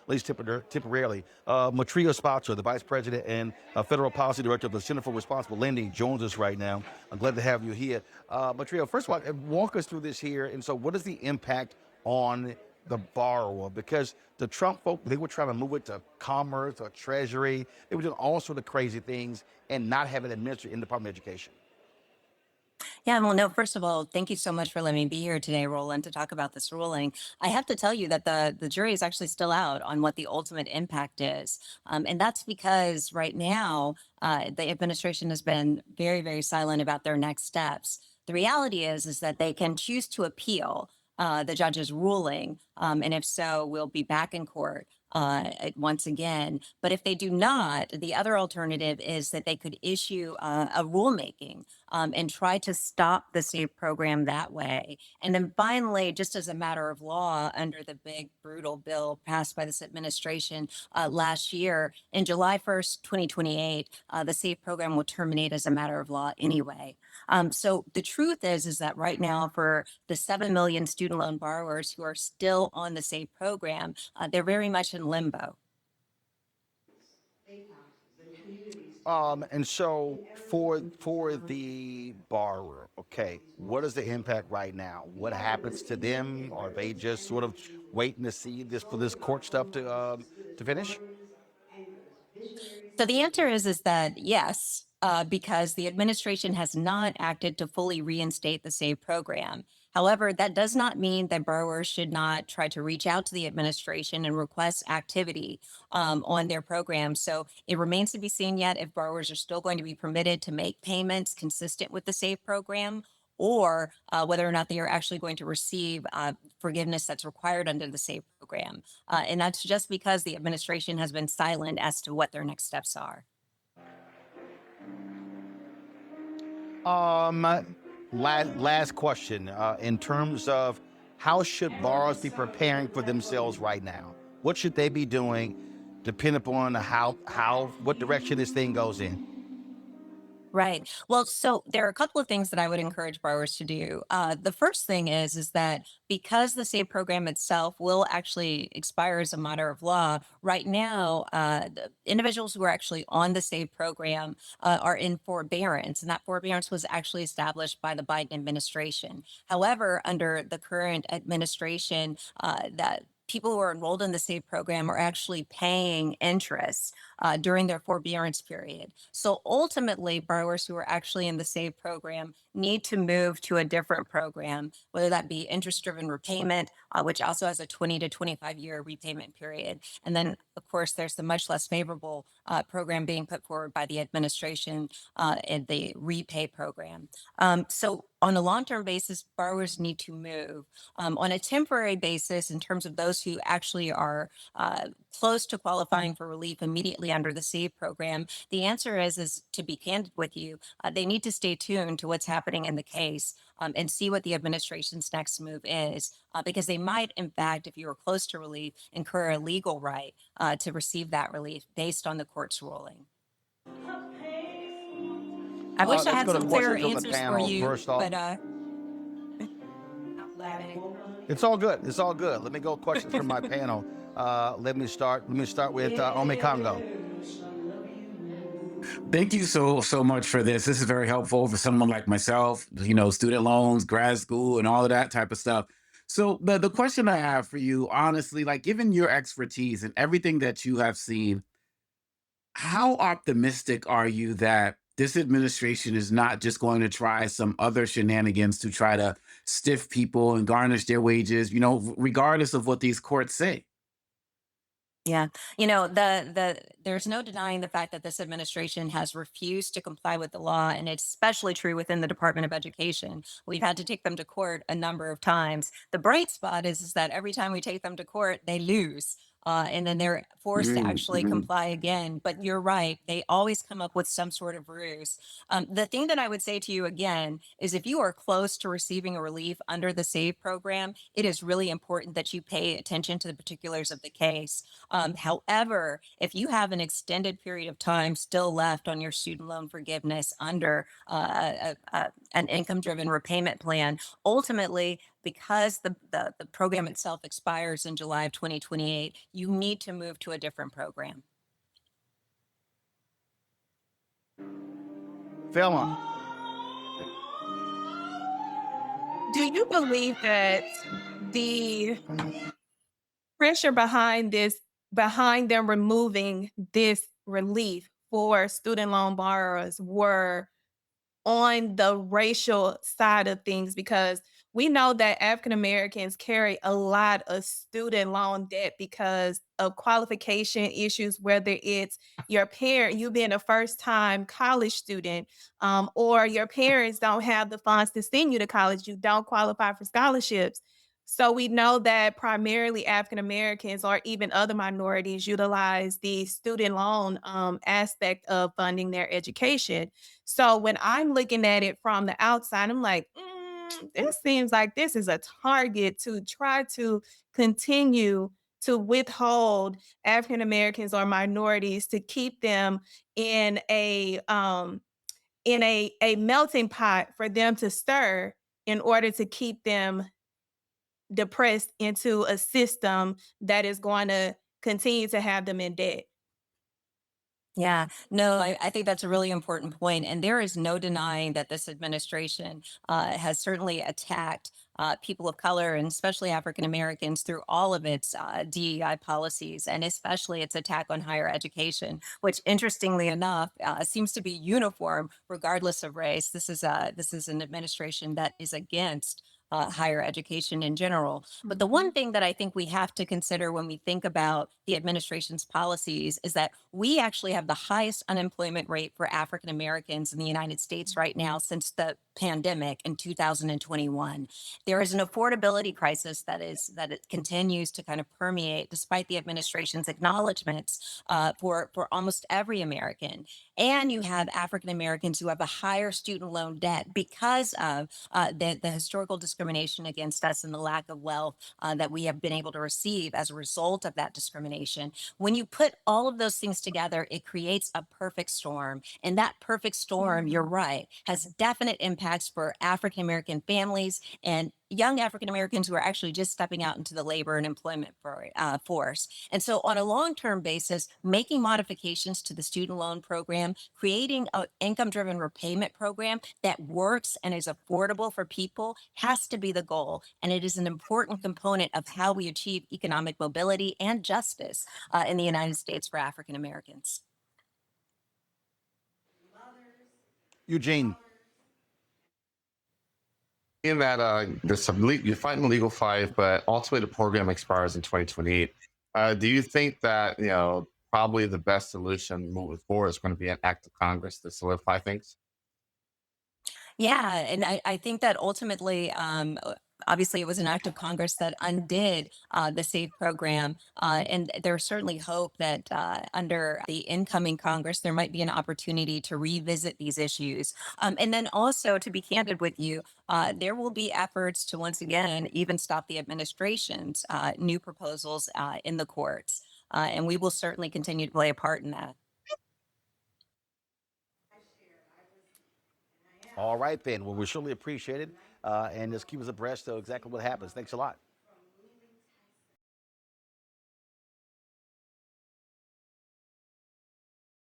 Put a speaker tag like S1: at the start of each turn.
S1: least temporarily. Mitria Spotser, the Vice President and Federal Policy Director of the Center for Responsible Lending, joins us right now. I'm glad to have you here. Mitria, first of all, walk us through this here. And so what is the impact on the borrower? Because the Trump folk, they were trying to move it to Commerce or Treasury. They were doing all sort of crazy things and not having it administered in the Department of Education.
S2: Yeah, well, no, first of all, thank you so much for letting me be here today, Roland, to talk about this ruling. I have to tell you that the jury is actually still out on what the ultimate impact is. And that's because right now, the administration has been very, very silent about their next steps. The reality is that they can choose to appeal the judge's ruling. And if so, we'll be back in court once again. But if they do not, the other alternative is that they could issue a rulemaking and try to stop the SAVE program that way. And then finally, just as a matter of law, under the big, brutal bill passed by this administration last year, in July 1st, 2028, the SAVE program will terminate as a matter of law anyway. So the truth is that right now, for the 7 million student loan borrowers who are still on the SAVE program, they're very much in limbo.
S1: And so for the borrower, okay, what is the impact right now? What happens to them? Are they just sort of waiting to see this for this court stuff to finish?
S2: So the answer is that yes, because the administration has not acted to fully reinstate the SAVE program. However, that does not mean that borrowers should not try to reach out to the administration and request activity on their program. So it remains to be seen yet if borrowers are still going to be permitted to make payments consistent with the SAVE program, or whether or not they are actually going to receive forgiveness that's required under the SAVE program. And that's just because the administration has been silent as to what their next steps are.
S1: Um, last question. In terms of how should borrowers be preparing for themselves right now? What should they be doing, depending upon how what direction this thing goes in?
S2: Right. Well, so there are a couple of things that I would encourage borrowers to do. The first thing is that because the SAVE program itself will actually expire as a matter of law, right now, the individuals who are actually on the SAVE program are in forbearance, and that forbearance was actually established by the Biden administration. However, under the current administration, that people who are enrolled in the SAVE program are actually paying interest during their forbearance period. So ultimately, borrowers who are actually in the SAVE program need to move to a different program, whether that be interest driven repayment, which also has a 20 to 25-year repayment period. And then, of course, there's the much less favorable program being put forward by the administration in the repay program. So on a long-term basis, borrowers need to move. On a temporary basis, in terms of those who actually are close to qualifying for relief immediately under the SAVE program, the answer is to be candid with you, they need to stay tuned to what's happening in the case and see what the administration's next move is, because they might, in fact, if you are close to relief, incur a legal right to receive that relief based on the court's ruling. I wish I
S1: Let's
S2: had
S1: go to
S2: some clearer
S1: questions from the
S2: answers for
S1: panel
S2: you,
S1: first off.
S2: but
S1: It's all good. It's all good. Let me go questions from my panel. Let me start. Let me start with Ome Congo.
S3: Thank you so much for this. This is very helpful for someone like myself, student loans, grad school, and all of that type of stuff. So the question I have for you, honestly, like given your expertise and everything that you have seen, how optimistic are you that this administration is not just going to try some other shenanigans to try to stiff people and garnish their wages, regardless of what these courts say?
S2: yeah, there's no denying the fact that this administration has refused to comply with the law, and it's especially true within the Department of Education. We've had to take them to court a number of times. The bright spot is that every time we take them to court, they lose. And then they're forced to actually
S3: Mhm.
S2: comply again. But you're right, they always come up with some sort of ruse. The thing that I would say to you again is if you are close to receiving a relief under the SAVE program, it is really important that you pay attention to the particulars of the case. However, if you have an extended period of time still left on your student loan forgiveness under an income driven repayment plan, ultimately, because the program itself expires in July of 2028, you need to move to a different program.
S1: Velma,
S4: Do you believe that the pressure behind this, behind them removing this relief for student loan borrowers, were on the racial side of things? Because we know that African Americans carry a lot of student loan debt because of qualification issues, whether it's your parent, you being a first time college student, or your parents don't have the funds to send you to college, you don't qualify for scholarships. So we know that primarily African Americans or even other minorities utilize the student loan aspect of funding their education. So when I'm looking at it from the outside, I'm like, this seems like this is a target to try to continue to withhold African Americans or minorities to keep them in a melting pot for them to stir in order to keep them depressed into a system that is going to continue to have them in debt.
S2: Yeah, no, I think that's a really important point. And there is no denying that this administration has certainly attacked people of color and especially African Americans through all of its DEI policies, and especially its attack on higher education, which interestingly enough seems to be uniform regardless of race. This is an administration that is against higher education in general. But the one thing that I think we have to consider when we think about the administration's policies is that we actually have the highest unemployment rate for African Americans in the United States right now since the pandemic in 2021. There is an affordability crisis that it continues to kind of permeate despite the administration's acknowledgments for almost every American. And you have African Americans who have a higher student loan debt because of the historical discrimination against us and the lack of wealth that we have been able to receive as a result of that discrimination. When you put all of those things together, it creates a perfect storm. And that perfect storm, you're right, has definite impacts for African American families and young African Americans who are actually just stepping out into the labor and employment force. And so, on a long term basis, making modifications to the student loan program, creating an income driven repayment program that works and is affordable for people has to be the goal. And it is an important component of how we achieve economic mobility and justice in the United States for African Americans.
S1: Eugene.
S5: In that there's you're fighting the legal fight, but ultimately the program expires in 2028. Do you think that probably the best solution moving forward is going to be an act of Congress to solidify things?
S2: Yeah, and I think that ultimately, obviously, it was an act of Congress that undid the SAFE program, and there's certainly hope that under the incoming Congress, there might be an opportunity to revisit these issues. And then also, to be candid with you, there will be efforts to once again even stop the administration's new proposals in the courts, and we will certainly continue to play a part in that.
S1: All right, then. Well, we surely appreciate it. And just keep us abreast of exactly what happens. Thanks a lot.